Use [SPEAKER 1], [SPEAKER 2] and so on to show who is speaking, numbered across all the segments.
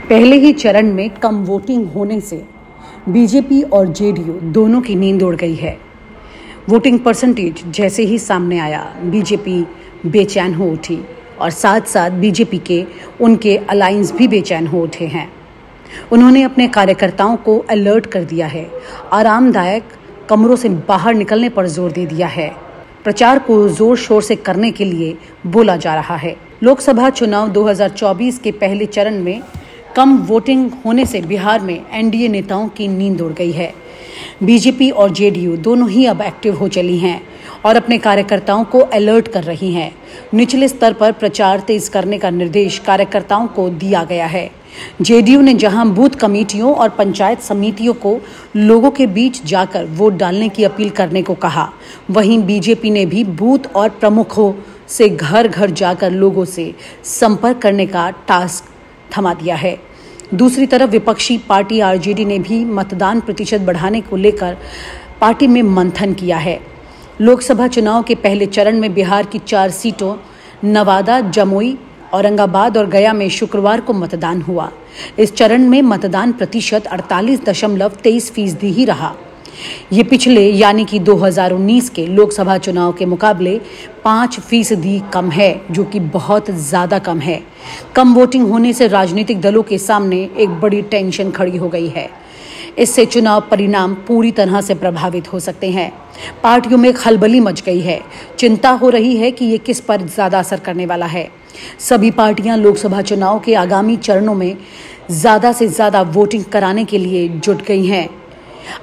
[SPEAKER 1] पहले ही चरण में कम वोटिंग होने से बीजेपी और जेडीयू दोनों की नींद उड़ गई है। वोटिंग परसेंटेज जैसे ही सामने आया, बीजेपी बेचैन हो उठी और साथ साथ बीजेपी के उनके अलायंस भी बेचैन हो उठे हैं। उन्होंने अपने कार्यकर्ताओं को अलर्ट कर दिया है, आरामदायक कमरों से बाहर निकलने पर जोर दे दिया है। प्रचार को जोर शोर से करने के लिए बोला जा रहा है। लोकसभा चुनाव 2024 के पहले चरण में कम वोटिंग होने से बिहार में एनडीए नेताओं की नींद उड़ गई है। बीजेपी और जेडीयू दोनों ही अब एक्टिव हो चली हैं और अपने कार्यकर्ताओं को अलर्ट कर रही हैं। निचले स्तर पर प्रचार तेज करने का निर्देश कार्यकर्ताओं को दिया गया है। जेडीयू ने जहां बूथ कमेटियों और पंचायत समितियों को लोगों के बीच जाकर वोट डालने की अपील करने को कहा, वहीं बीजेपी ने भी बूथ और प्रमुखों से घर घर जाकर लोगों से संपर्क करने का टास्क थमा दिया है। दूसरी तरफ विपक्षी पार्टी आरजेडी ने भी मतदान प्रतिशत बढ़ाने को लेकर पार्टी में मंथन किया है। लोकसभा चुनाव के पहले चरण में बिहार की 4 सीटों नवादा, जमुई, औरंगाबाद और गया में शुक्रवार को मतदान हुआ। इस चरण में मतदान प्रतिशत 48.23% ही रहा। ये पिछले यानी कि 2019 के लोकसभा चुनाव के मुकाबले 5% कम है, जो कि बहुत ज्यादा कम है। कम वोटिंग होने से राजनीतिक दलों के सामने एक बड़ी टेंशन खड़ी हो गई है। इससे चुनाव परिणाम पूरी तरह से प्रभावित हो सकते हैं। पार्टियों में खलबली मच गई है। चिंता हो रही है कि ये किस पर ज्यादा असर करने वाला है। सभी पार्टियां लोकसभा चुनाव के आगामी चरणों में ज्यादा से ज्यादा वोटिंग कराने के लिए जुट गई हैं।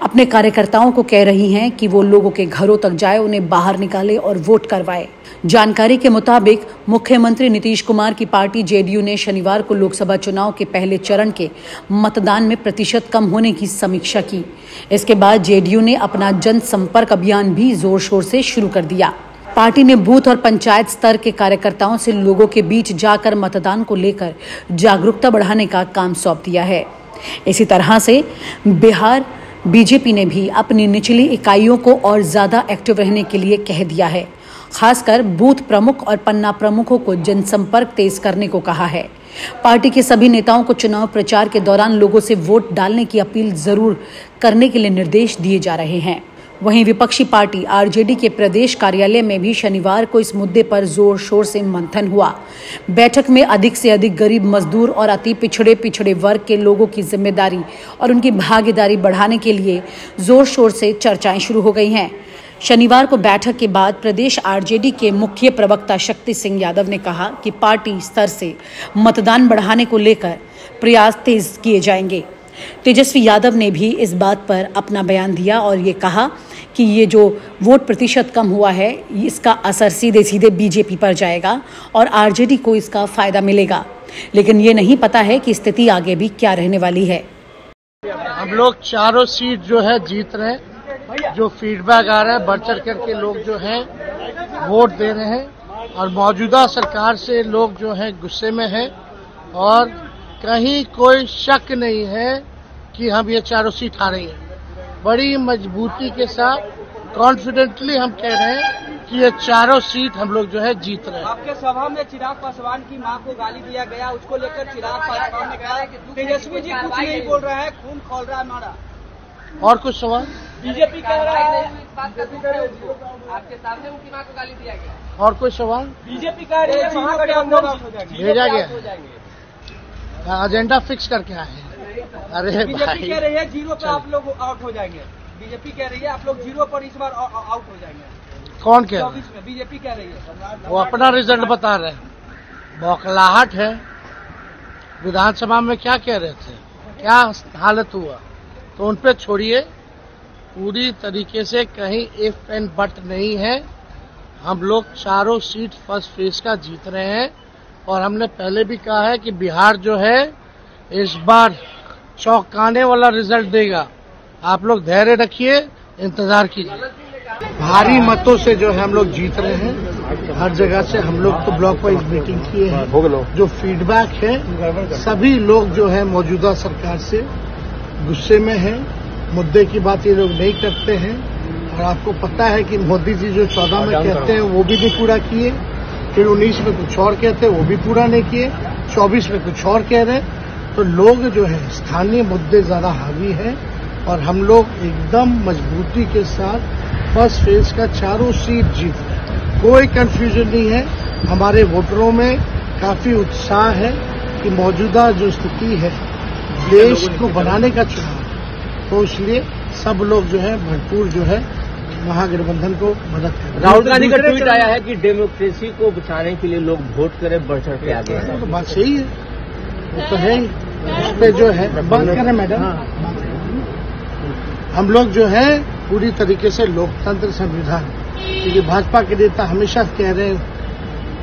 [SPEAKER 1] अपने कार्यकर्ताओं को कह रही हैं कि वो लोगों के घरों तक जाए, उन्हें बाहर निकाले और वोट करवाए। जानकारी के मुताबिक मुख्यमंत्री नीतीश कुमार की पार्टी जेडीयू ने शनिवार को लोकसभा चुनाव के पहले चरण के मतदान में प्रतिशत कम होने की समीक्षा की। इसके बाद जेडीयू ने अपना जनसंपर्क अभियान भी जोर शोर से शुरू कर दिया। पार्टी ने बूथ और पंचायत स्तर के कार्यकर्ताओं से लोगों के बीच जाकर मतदान को लेकर जागरूकता बढ़ाने का काम सौंप दिया है। इसी तरह से बिहार बीजेपी ने भी अपनी निचली इकाइयों को और ज्यादा एक्टिव रहने के लिए कह दिया है। खासकर बूथ प्रमुख और पन्ना प्रमुखों को जनसंपर्क तेज करने को कहा है। पार्टी के सभी नेताओं को चुनाव प्रचार के दौरान लोगों से वोट डालने की अपील जरूर करने के लिए निर्देश दिए जा रहे हैं। वहीं विपक्षी पार्टी आरजेडी के प्रदेश कार्यालय में भी शनिवार को इस मुद्दे पर जोर शोर से मंथन हुआ। बैठक में अधिक से अधिक गरीब, मजदूर और अति पिछड़े वर्ग के लोगों की जिम्मेदारी और उनकी भागीदारी बढ़ाने के लिए जोर शोर से चर्चाएं शुरू हो गई हैं। शनिवार को बैठक के बाद प्रदेश आरजेडी के मुख्य प्रवक्ता शक्ति सिंह यादव ने कहा कि पार्टी स्तर से मतदान बढ़ाने को लेकर प्रयास तेज किए जाएंगे। तेजस्वी यादव ने भी इस बात पर अपना बयान दिया और ये कहा कि ये जो वोट प्रतिशत कम हुआ है, इसका असर सीधे सीधे बीजेपी पर जाएगा और आरजेडी को इसका फायदा मिलेगा, लेकिन ये नहीं पता है कि स्थिति आगे भी क्या रहने वाली है।
[SPEAKER 2] हम लोग चारों सीट जो है जीत रहे हैं। जो फीडबैक आ रहा है, बढ़ चढ़ करके लोग जो हैं वोट दे रहे हैं और मौजूदा सरकार से लोग जो हैं गुस्से में हैं और कहीं कोई शक नहीं है कि हम ये चारों सीट हारेंगे। बड़ी मजबूती के साथ कॉन्फिडेंटली हम कह रहे हैं कि ये चारों सीट हम लोग जो है जीत रहे हैं।
[SPEAKER 3] आपके सभा में चिराग पासवान की मां को गाली दिया गया, उसको लेकर चिराग पासवान ने कहा कि तेजस्वी जी कुछ नहीं बोल रहा है, खून खौल रहा है हमारा।
[SPEAKER 2] और कुछ सवाल?
[SPEAKER 3] बीजेपी कह रहा है आपके सामने उनकी मां को गाली दिया गया।
[SPEAKER 2] और कोई सवाल?
[SPEAKER 3] बीजेपी कह रही है
[SPEAKER 2] भेजा गया, एजेंडा फिक्स करके आए हैं। अरे
[SPEAKER 3] बीजेपी कह रही है 0 पर आप लोग आउट हो जाएंगे। बीजेपी कह रही है आप लोग 0 पर इस बार आउट हो जाएंगे।
[SPEAKER 2] कौन कह रहा
[SPEAKER 3] है? बीजेपी कह रही है।
[SPEAKER 2] वो अपना रिजल्ट बता रहे हैं। बौखलाहट है। विधानसभा में क्या कह रहे थे, क्या हालत हुआ, तो उन पे छोड़िए। पूरी तरीके से कहीं इफ एंड बट नहीं है। हम लोग चारों सीट फर्स्ट फेज का जीत रहे हैं और हमने पहले भी कहा है कि बिहार जो है इस बार चौंकाने वाला रिजल्ट देगा। आप लोग धैर्य रखिए, इंतजार कीजिए। भारी मतों से जो है हम लोग जीत रहे हैं। हर जगह से हम लोग तो ब्लॉक वाइज मीटिंग किए हैं। जो फीडबैक है, सभी लोग जो है मौजूदा सरकार से गुस्से में हैं। मुद्दे की बात ये लोग नहीं करते हैं और आपको पता है कि मोदी जी जो 14 में कहते हैं वो भी नहीं पूरा किए, फिर 19 में कुछ और कहते हैं वो भी पूरा नहीं किए, 24 में कुछ और कह रहे हैं। तो लोग जो है स्थानीय मुद्दे ज्यादा हावी है और हम लोग एकदम मजबूती के साथ फर्स्ट फेज का चारों सीट जीत रहे हैं। कोई कंफ्यूजन नहीं है। हमारे वोटरों में काफी उत्साह है कि मौजूदा जो स्थिति है देश को बनाने का चुनाव है, तो इसलिए सब लोग जो है भरपूर जो है महागठबंधन को मदद करें।
[SPEAKER 4] राहुल गांधी का ट्वीट आया है कि डेमोक्रेसी को बचाने के लिए लोग वोट करें, बढ़ चढ़ के आगे हैं।
[SPEAKER 2] तो बात सही है, वो तो है। उस पे जो है बात करें मैडम, हम लोग जो है पूरी तरीके से लोकतंत्र संविधान, क्योंकि भाजपा के नेता हमेशा कह रहे हैं,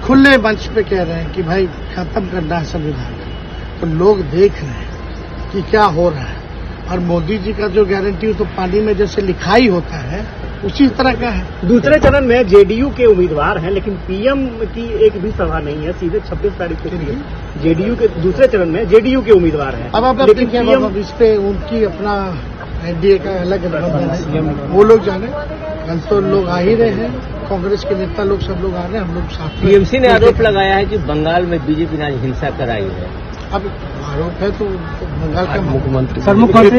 [SPEAKER 2] खुले मंच पे कह रहे हैं कि भाई खत्म करना है संविधान, तो लोग देख रहे हैं कि क्या हो रहा है। और मोदी जी का जो गारंटी तो पानी में जैसे लिखाई होता है उसी तरह का है।
[SPEAKER 5] दूसरे चरण में जेडीयू के उम्मीदवार हैं, लेकिन पीएम की एक भी सभा नहीं है। सीधे 26 तारीख को जेडीयू के दूसरे चरण में जेडीयू के उम्मीदवार हैं।
[SPEAKER 2] अब आप लेकिन इस पे उनकी अपना एनडीए का अलग है, वो लोग जाने। कल तो लोग आ ही रहे हैं, कांग्रेस के नेता लोग सब लोग आ रहे हैं, हम लोग साथ।
[SPEAKER 4] टीएमसी ने आरोप लगाया है कि बंगाल में बीजेपी ने हिंसा कराई है।
[SPEAKER 2] अब आरोप है तो बंगाल का
[SPEAKER 4] मुख्यमंत्री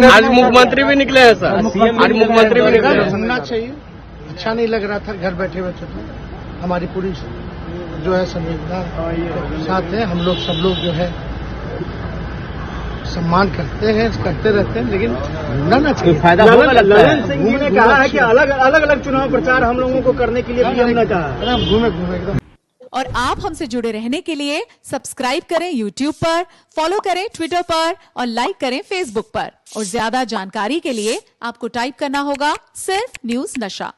[SPEAKER 5] आज मुख्यमंत्री भी निकले हैं सर। आज मुख्यमंत्री भी निकले हैं।
[SPEAKER 2] सुनना चाहिए, अच्छा नहीं लग रहा था घर बैठे बैठे। तो हमारी पूरी जो है संवेदना साथ है, हम लोग सब लोग जो है सम्मान करते हैं, करते रहते हैं, लेकिन ना चाहिए
[SPEAKER 4] फायदा होगा लगता है।
[SPEAKER 5] ललन सिंह जी ने कहा है कि अलग अलग चुनाव प्रचार हम लोगों को करने के लिए पीएम ने कहा।
[SPEAKER 2] घूमे एकदम।
[SPEAKER 6] और आप हमसे जुड़े रहने के लिए सब्सक्राइब करें YouTube पर, फॉलो करें Twitter पर और लाइक करें Facebook पर। और ज्यादा जानकारी के लिए आपको टाइप करना होगा सिर्फ न्यूज़ नशा।